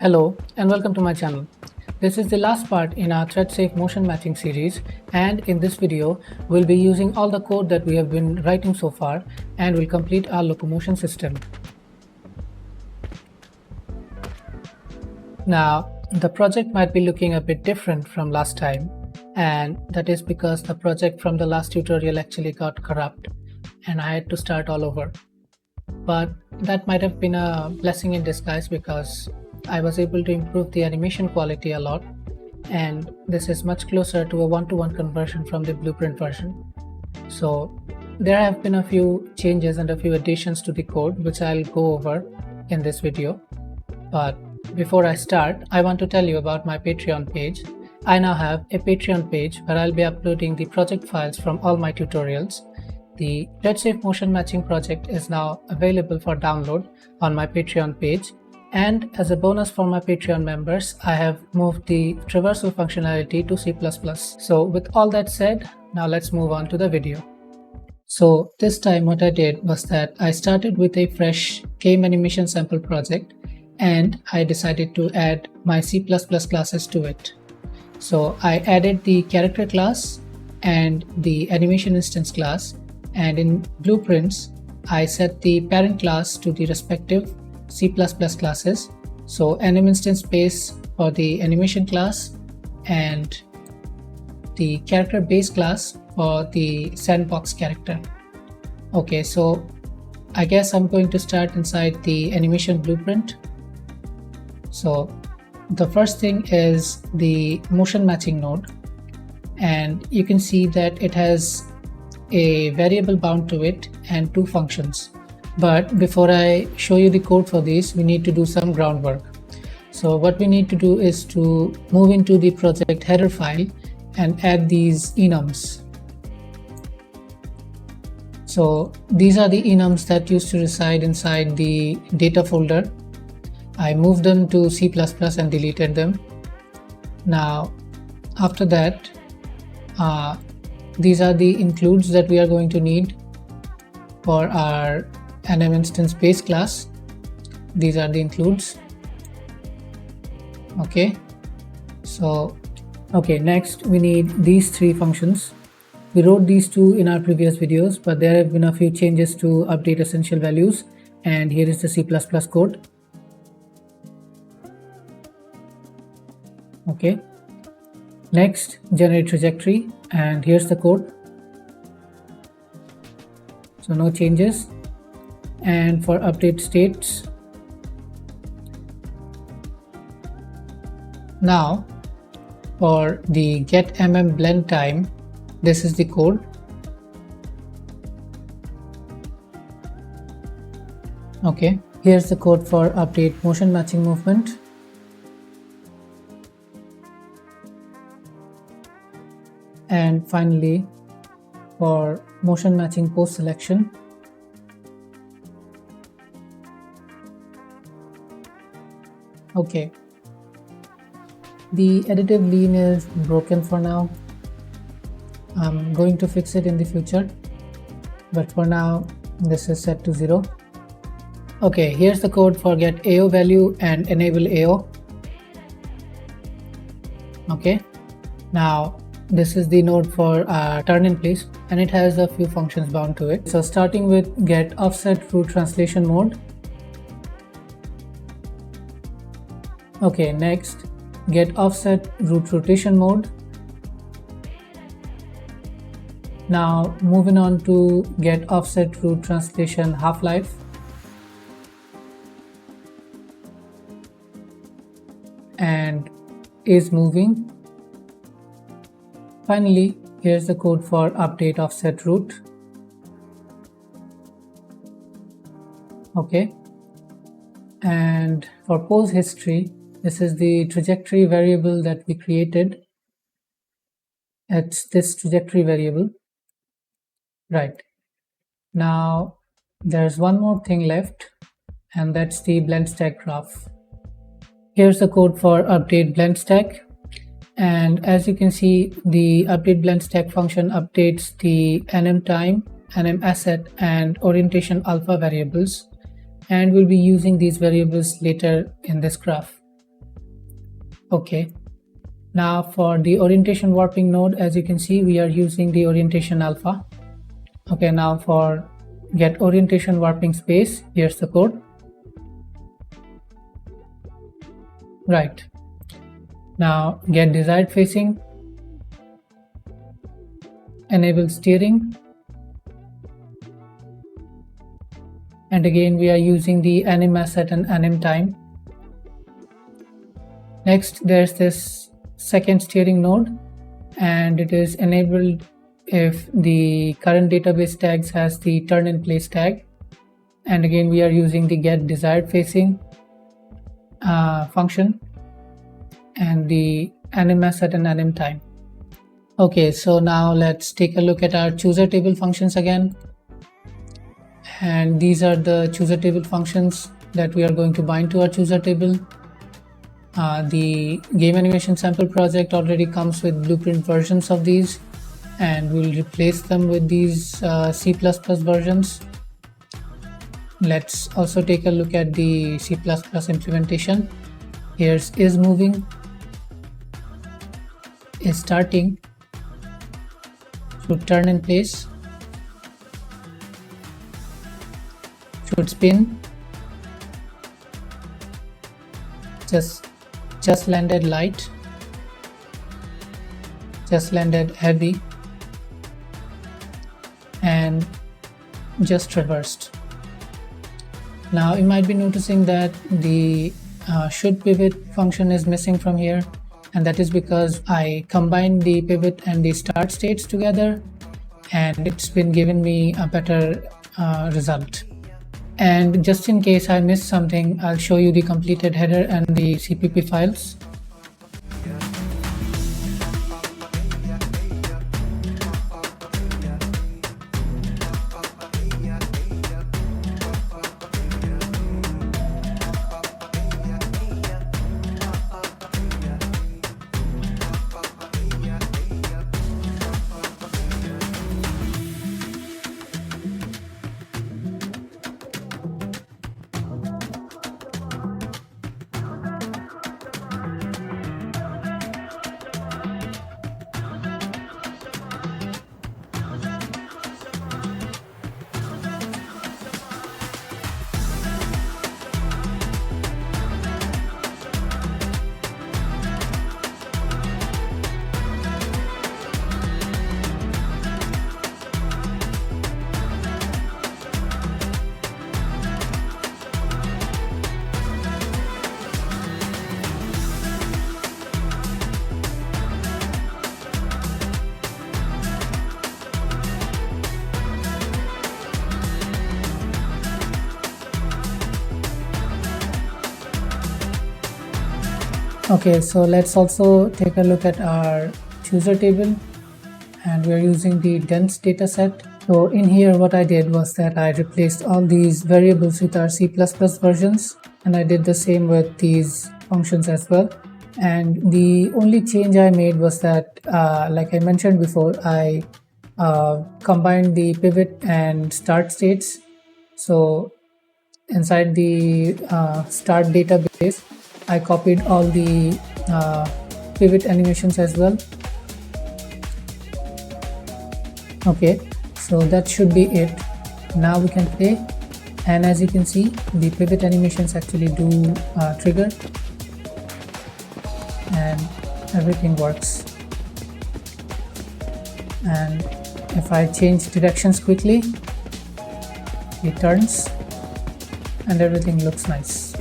Hello and welcome to my channel. This is the last part in our ThreadSafe motion matching series, and in this video we'll be using all the code that we have been writing so far and will complete our locomotion system. Now the project might be looking a bit different from last time, and that is because the project from the last tutorial actually got corrupt and I had to start all over. But that might have been a blessing in disguise because I was able to improve the animation quality a lot, and this is much closer to a one-to-one conversion from the blueprint version. So there have been a few changes and a few additions to the code which I'll go over in this video. But before I start, I want to tell you about my Patreon page. I now have a Patreon page where I'll be uploading the project files from all my tutorials. The ThreadSafe motion matching project is now available for download on my Patreon page. And as a bonus for my Patreon members, I have moved the traversal functionality to C++. So with all that said, now let's move on to the video. So this time what I did was that I started with a fresh game animation sample project and I decided to add my C++ classes to it. So I added the character class and the animation instance class, and in blueprints I set the parent class to the respective C++ classes. So AnimInstance base for the animation class and the character base class for the sandbox character. Okay, so I guess I'm going to start inside the animation blueprint. So the first thing is the motion matching node, and you can see that it has a variable bound to it and two functions. But before I show you the code for this, we need to do some groundwork. So what we need to do is to move into the project header file and add these enums. So these are the enums that used to reside inside the data folder. I moved them to C++ and deleted them. Now after that, these are the includes that we are going to need for our AnimInstance base class. These are the includes. Okay, so next we need these three functions. We wrote these two in our previous videos, but there have been a few changes to update essential values, and here is the C++ code. Okay, next generate trajectory, and here's the code. So no changes. And for update states, now for the get blend time, this is the code. Okay, here's the code for update motion matching movement. And finally, for motion matching post selection. Okay, the additive lean is broken for now. I'm going to fix it in the future, but for now this is set to 0. Okay, here's the code for get AO value and enable AO. Okay, now this is the node for turn in place, and it has a few functions bound to it. So starting with get offset root translation mode. Okay, next get offset root rotation mode. Now moving on to get offset root translation half-life. And is moving. Finally, here's the code for update offset root. Okay, and for pose history, this is the trajectory variable that we created. It's this trajectory variable. Right, now there's one more thing left, and that's the blend stack graph. Here's the code for update blend stack. And as you can see, the update blend stack function updates the anim time, anim asset, and orientation alpha variables, and we'll be using these variables later in this graph. Okay. Now for the orientation warping node, as you can see, we are using the orientation alpha. Okay, now for get orientation warping space, here's the code. Right. Now get desired facing, enable steering, and again we are using the anim asset and anim time. Next, there's this second steering node, and it is enabled if the current database tags has the turn in place tag. And again we are using the get desired facing function and the anim asset and anim time. Okay, so now let's take a look at our chooser table functions again. And these are the chooser table functions that we are going to bind to our chooser table. The game animation sample project already comes with blueprint versions of these, and we'll replace them with these C++ versions. Let's also take a look at the C++ implementation. Here's is moving, is starting, should turn in place, should spin, just landed light, just landed heavy, and just reversed. Now you might be noticing that the should pivot function is missing from here, and that is because I combined the pivot and the start states together, and it's been giving me a better result. And just in case I missed something, I'll show you the completed header and the CPP files. Okay, so let's also take a look at our chooser table, and we're using the dense data set. So in here what I did was that I replaced all these variables with our C++ versions, and I did the same with these functions as well. And the only change I made was that like I mentioned before, I combined the pivot and start states. So inside the start database, I copied all the pivot animations as well. Okay, so that should be it. Now we can play, and as you can see, the pivot animations actually do trigger, and everything works. And if I change directions quickly, it turns and everything looks nice.